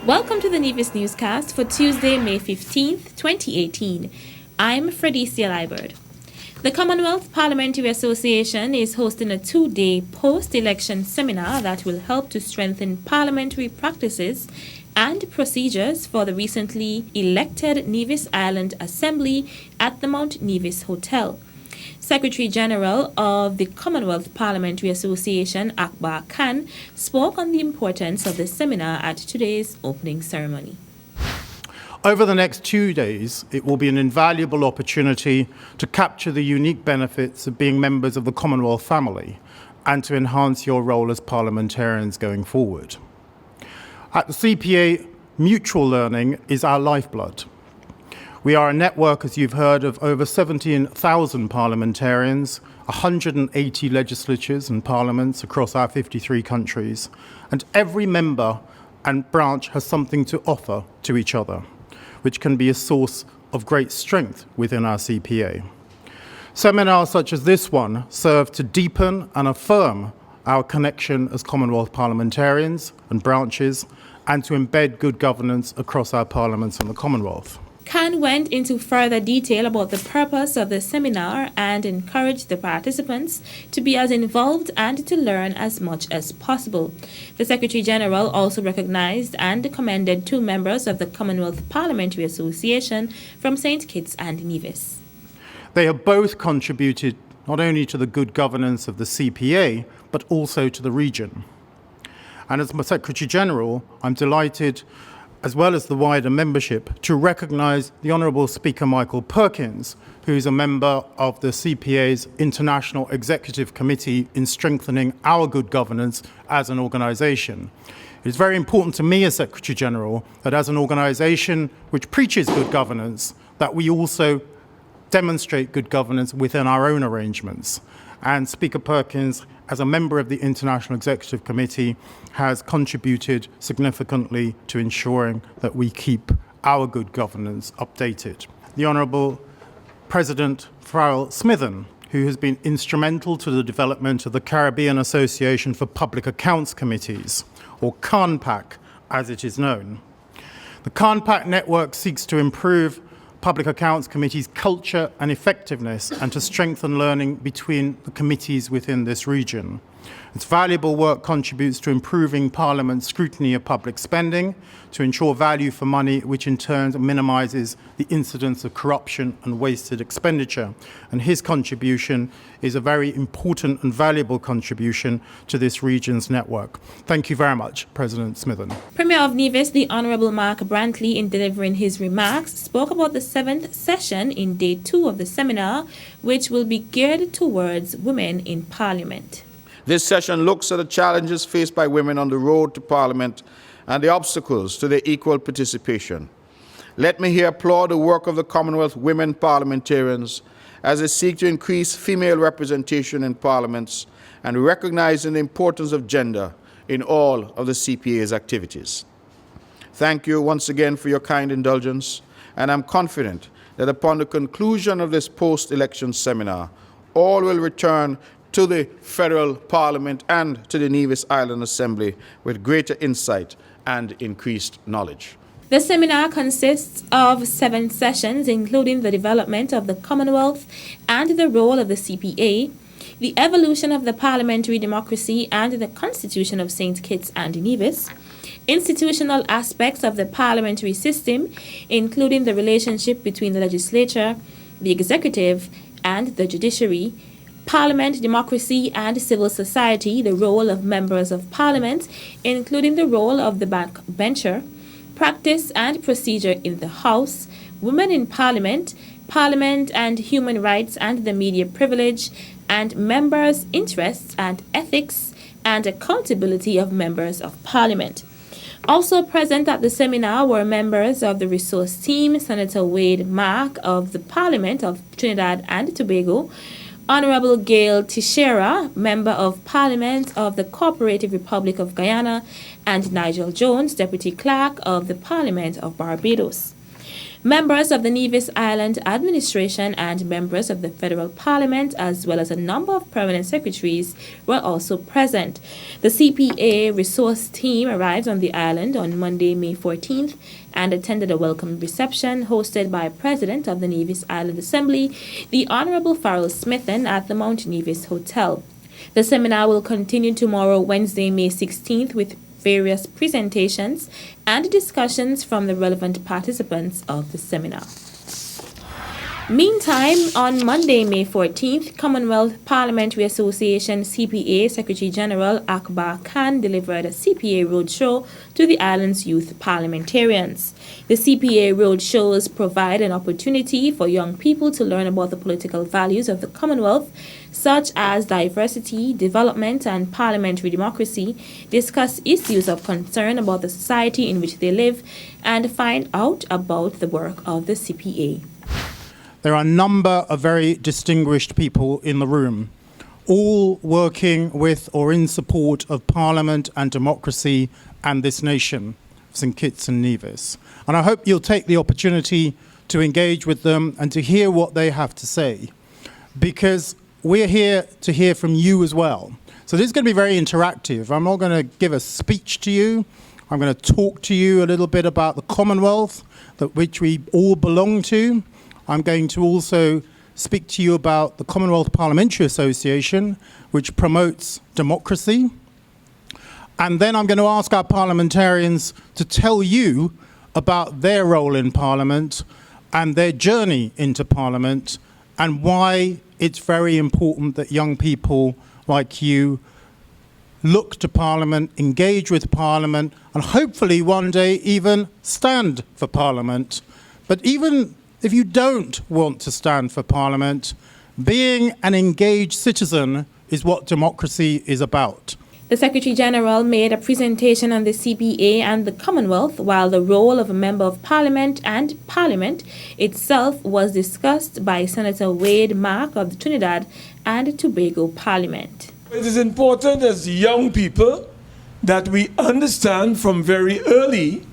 Welcome to the Nevis Newscast for Tuesday, May 15th, 2018. I'm Fredicia Liebert. The Commonwealth Parliamentary Association is hosting a two-day post-election seminar that will help to strengthen parliamentary practices and procedures for the recently elected Nevis Island Assembly at the Mount Nevis Hotel. Secretary General of the Commonwealth Parliamentary Association, Akbar Khan, spoke on the importance of the seminar at today's opening ceremony. Over the next 2 days, it will be an invaluable opportunity to capture the unique benefits of being members of the Commonwealth family and to enhance your role as parliamentarians going forward. At the CPA, mutual learning is our lifeblood. We are a network, as you've heard, of over 17,000 parliamentarians, 180 legislatures and parliaments across our 53 countries, and every member and branch has something to offer to each other, which can be a source of great strength within our CPA. Seminars such as this one serve to deepen and affirm our connection as Commonwealth parliamentarians and branches, and to embed good governance across our parliaments and the Commonwealth. Khan went into further detail about the purpose of the seminar and encouraged the participants to be as involved and to learn as much as possible. The Secretary General also recognized and commended two members of the Commonwealth Parliamentary Association from St. Kitts and Nevis. They have both contributed not only to the good governance of the CPA, but also to the region. And as my Secretary General, I'm delighted, as well as the wider membership, to recognise the Honourable Speaker Michael Perkins, who is a member of the CPA's International Executive Committee in strengthening our good governance as an organisation. It is very important to me as Secretary General that as an organisation which preaches good governance, that we also demonstrate good governance within our own arrangements. And Speaker Perkins, as a member of the International Executive Committee, has contributed significantly to ensuring that we keep our good governance updated. The Honourable President Farrell Smithen, who has been instrumental to the development of the Caribbean Association for Public Accounts Committees, or CANPAC as it is known. The CANPAC network seeks to improve Public Accounts Committee's culture and effectiveness and to strengthen learning between the committees within this region. Its valuable work contributes to improving Parliament's scrutiny of public spending, to ensure value for money, which in turn minimises the incidence of corruption and wasted expenditure. And his contribution is a very important and valuable contribution to this region's network. Thank you very much, President Smithen. Premier of Nevis, the Honourable Mark Brantley, in delivering his remarks, spoke about the 7th session in Day 2 of the seminar, which will be geared towards women in Parliament. This session looks at the challenges faced by women on the road to Parliament and the obstacles to their equal participation. Let me here applaud the work of the Commonwealth women parliamentarians as they seek to increase female representation in parliaments and recognizing the importance of gender in all of the CPA's activities. Thank you once again for your kind indulgence, and I'm confident that upon the conclusion of this post-election seminar, all will return to the Federal Parliament and to the Nevis Island Assembly with greater insight and increased knowledge. The seminar consists of 7 sessions, including the development of the Commonwealth and the role of the CPA, the evolution of the parliamentary democracy and the Constitution of St. Kitts and Nevis, institutional aspects of the parliamentary system, including the relationship between the legislature, the executive, and the judiciary, Parliament, democracy and civil society, the role of members of Parliament, including the role of the backbencher, practice and procedure in the House, women in Parliament, Parliament and human rights and the media privilege, and members' interests and ethics and accountability of members of Parliament. Also present at the seminar were members of the resource team, Senator Wade Mark of the Parliament of Trinidad and Tobago, Honourable Gail Teixeira, Member of Parliament of the Cooperative Republic of Guyana, and Nigel Jones, Deputy Clerk of the Parliament of Barbados. Members of the Nevis Island administration and members of the federal parliament, as well as a number of permanent secretaries, were also present. The CPA resource team arrived on the island on Monday, May 14th, and attended a welcome reception hosted by President of the Nevis Island Assembly, the Honorable Farrell Smithen, at the Mount Nevis Hotel. The seminar will continue tomorrow, Wednesday, May 16th, with various presentations and discussions from the relevant participants of the seminar. Meantime, on Monday, May 14th, Commonwealth Parliamentary Association CPA Secretary General Akbar Khan delivered a CPA roadshow to the island's youth parliamentarians. The CPA roadshows provide an opportunity for young people to learn about the political values of the Commonwealth, such as diversity, development, and parliamentary democracy, discuss issues of concern about the society in which they live, and find out about the work of the CPA. There are a number of very distinguished people in the room, all working with or in support of Parliament and democracy and this nation, St Kitts and Nevis. And I hope you'll take the opportunity to engage with them and to hear what they have to say, because we're here to hear from you as well. So this is going to be very interactive. I'm not going to give a speech to you. I'm going to talk to you a little bit about the Commonwealth, which we all belong to. I'm going to also speak to you about the Commonwealth Parliamentary Association, which promotes democracy. And then I'm going to ask our parliamentarians to tell you about their role in Parliament and their journey into Parliament, and why it's very important that young people like you look to Parliament, engage with Parliament, and hopefully one day even stand for Parliament. But even if you don't want to stand for Parliament, being an engaged citizen is what democracy is about. The Secretary-General made a presentation on the CPA and the Commonwealth, while the role of a Member of Parliament and Parliament itself was discussed by Senator Wade Mark of the Trinidad and Tobago Parliament. It is important as young people that we understand from very early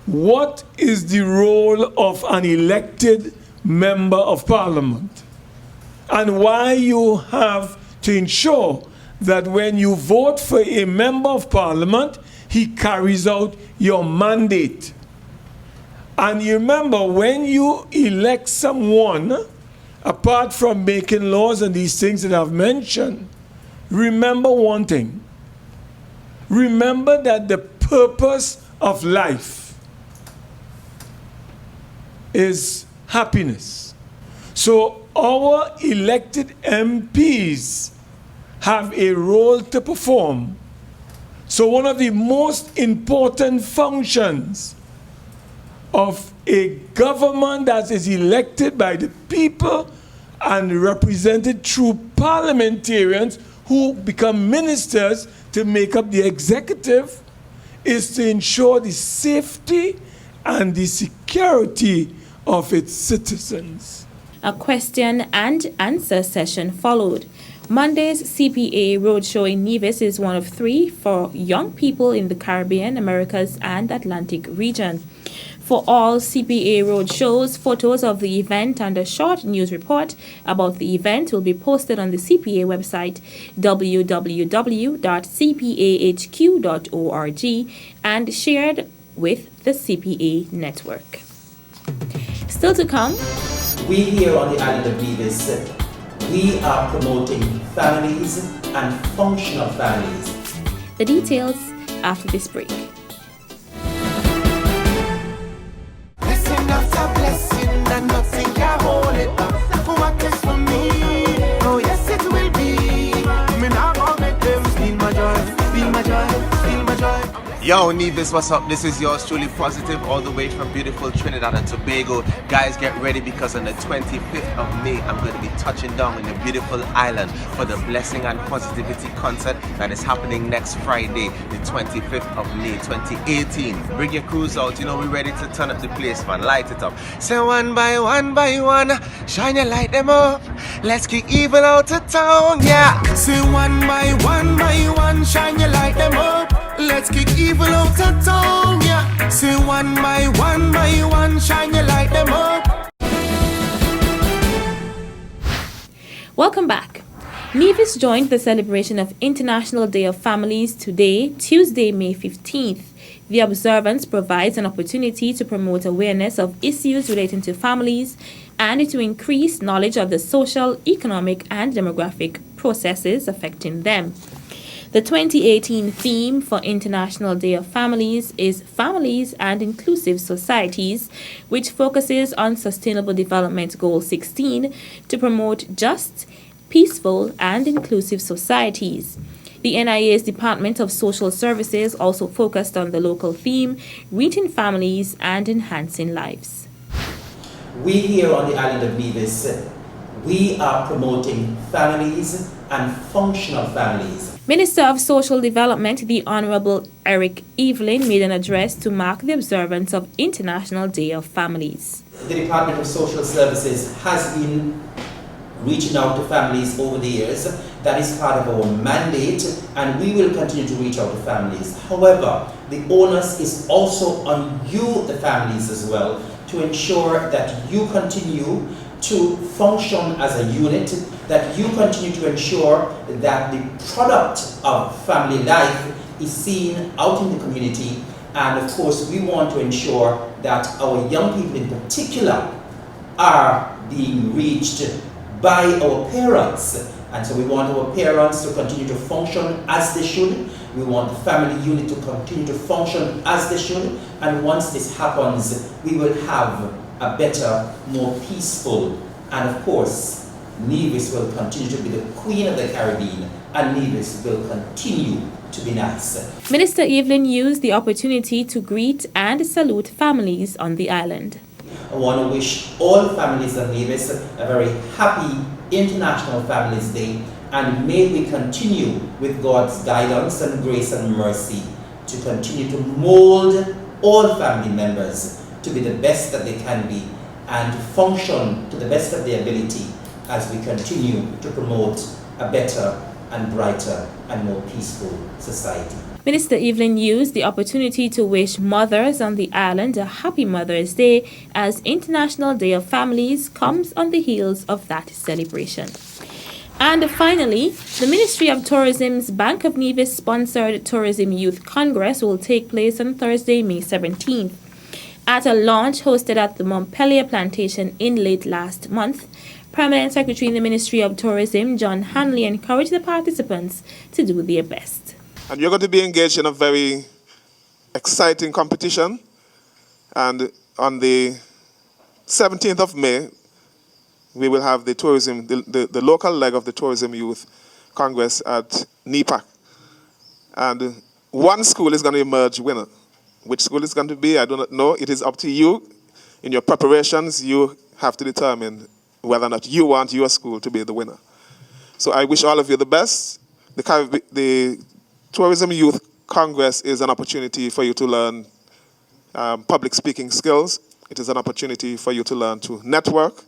what is the role of an elected Member of Parliament, and why you have to ensure that when you vote for a Member of Parliament, he carries out your mandate. And you remember, when you elect someone, apart from making laws and these things that I've mentioned, remember one thing. Remember that the purpose of life is happiness. So our elected MPs have a role to perform. So one of the most important functions of a government that is elected by the people and represented through parliamentarians who become ministers to make up the executive is to ensure the safety and the security of its citizens. A question and answer session followed. Monday's CPA Roadshow in Nevis is one of 3 for young people in the Caribbean, Americas, and Atlantic region. For all CPA Roadshows, photos of the event and a short news report about the event will be posted on the CPA website www.cpahq.org and shared with the CPA network. Still to come, we here on the island of Nevis, we are promoting families and functional families. the details after this break. Blessing after blessing, and nothing can hold it back. What is for me? Oh yes, it will be. Me now gonna make them feel my joy, feel my joy, feel my joy. Yo, Nevis, what's up? This is yours truly, Positive, all the way from beautiful Trinidad and Tobago. Guys, get ready, because on the 25th of May, I'm going to be touching down in the beautiful island for the Blessing and Positivity concert that is happening next Friday, the 25th of May, 2018. Bring your crews out, you know, we're ready to turn up the place, man. Light it up. Say one by one, shine your light them up. Let's kick evil out of town, yeah. Say one by one, shine your light them up. Let's kick evil out of town, yeah. Say one by one, shine your light them them up. Welcome back. Nevis joined the celebration of International Day of Families today, Tuesday, May 15th. The observance provides an opportunity to promote awareness of issues relating to families and to increase knowledge of the social, economic, and demographic processes affecting them. The 2018 theme for International Day of Families is Families and Inclusive Societies, which focuses on Sustainable Development Goal 16 to promote just, peaceful, and inclusive societies. The NIA's Department of Social Services also focused on the local theme, Reaching Families and Enhancing Lives. We here on the island of Nevis, we are promoting families and functional families. Minister of Social Development, the Honorable Eric Evelyn, made an address to mark the observance of International Day of Families. The Department of Social Services has been reaching out to families over the years. That is part of our mandate, and we will continue to reach out to families. However, the onus is also on you, the families, as well, to ensure that you continue to function as a unit, that you continue to ensure that the product of family life is seen out in the community. And of course, we want to ensure that our young people in particular are being reached by our parents. And so we want our parents to continue to function as they should. We want the family unit to continue to function as they should. And once this happens, we will have a better, more peaceful, and of course, Nevis will continue to be the Queen of the Caribbean, and Nevis will continue to be nice. Minister Evelyn used the opportunity to greet and salute families on the island. I want to wish all families of Nevis a very happy International Families Day, and may we continue with God's guidance and grace and mercy to continue to mold all family members to be the best that they can be and function to the best of their ability as we continue to promote a better and brighter and more peaceful society. Minister Evelyn used the opportunity to wish mothers on the island a happy Mother's Day as International Day of Families comes on the heels of that celebration. And finally, the Ministry of Tourism's Bank of Nevis sponsored Tourism Youth Congress will take place on Thursday, May 17th. At a launch hosted at the Montpelier Plantation Inn late last month, Permanent Secretary in the Ministry of Tourism, John Hanley, encouraged the participants to do their best. And you're going to be engaged in a very exciting competition. And on the 17th of May, we will have the tourism, the local leg of the Tourism Youth Congress at NEPAC. And one school is going to emerge winner. Which school it's going to be, I do not know. It is up to you. In your preparations, you have to determine whether or not you want your school to be the winner. So I wish all of you the best. The Tourism Youth Congress is an opportunity for you to learn public speaking skills. It is an opportunity for you to learn to network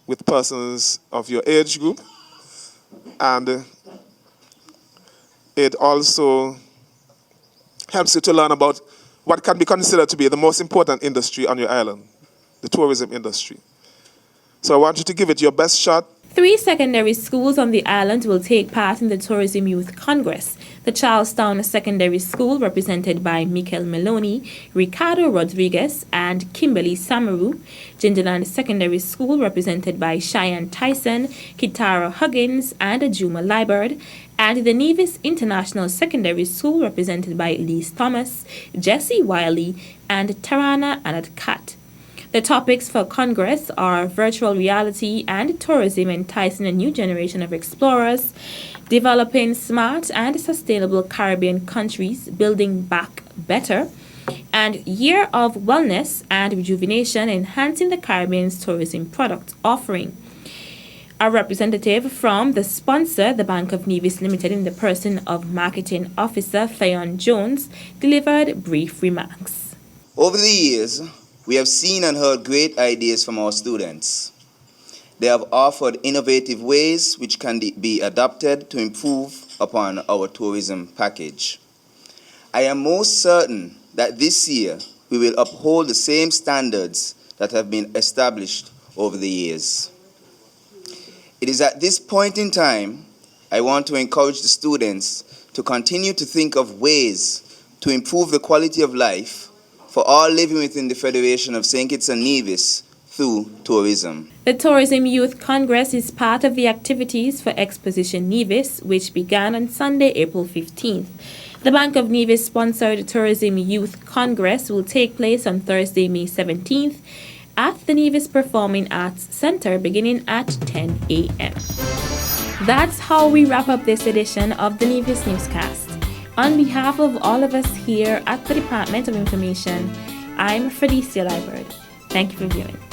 with persons of your age group. And it also helps you to learn about what can be considered to be the most important industry on your island, the tourism industry. So I want you to give it your best shot. 3 secondary schools on the island will take part in the Tourism Youth Congress. The Charlestown Secondary School, represented by Mikel Meloni, Ricardo Rodriguez, and Kimberly Samaru. Gingerland Secondary School, represented by Cheyenne Tyson, Kitara Huggins, and Ajuma Liburd. And the Nevis International Secondary School, represented by Lise Thomas, Jessie Wiley, and Tarana Anadkat. The topics for Congress are virtual reality and tourism enticing a new generation of explorers, developing smart and sustainable Caribbean countries, building back better, and Year of Wellness and Rejuvenation, enhancing the Caribbean's tourism product offering. A representative from the sponsor, the Bank of Nevis Limited, in the person of Marketing Officer Theon Jones, delivered brief remarks. Over the years, we have seen and heard great ideas from our students. They have offered innovative ways which can be adapted to improve upon our tourism package. I am most certain that this year we will uphold the same standards that have been established over the years. It is at this point in time I want to encourage the students to continue to think of ways to improve the quality of life for all living within the Federation of St. Kitts and Nevis through tourism. The Tourism Youth Congress is part of the activities for Exposition Nevis, which began on Sunday, April 15th. The Bank of Nevis sponsored Tourism Youth Congress will take place on Thursday, May 17th at the Nevis Performing Arts Center beginning at 10 a.m. That's how we wrap up this edition of the Nevis Newscast. On behalf of all of us here at the Department of Information, I'm Felicia Liburd. Thank you for viewing.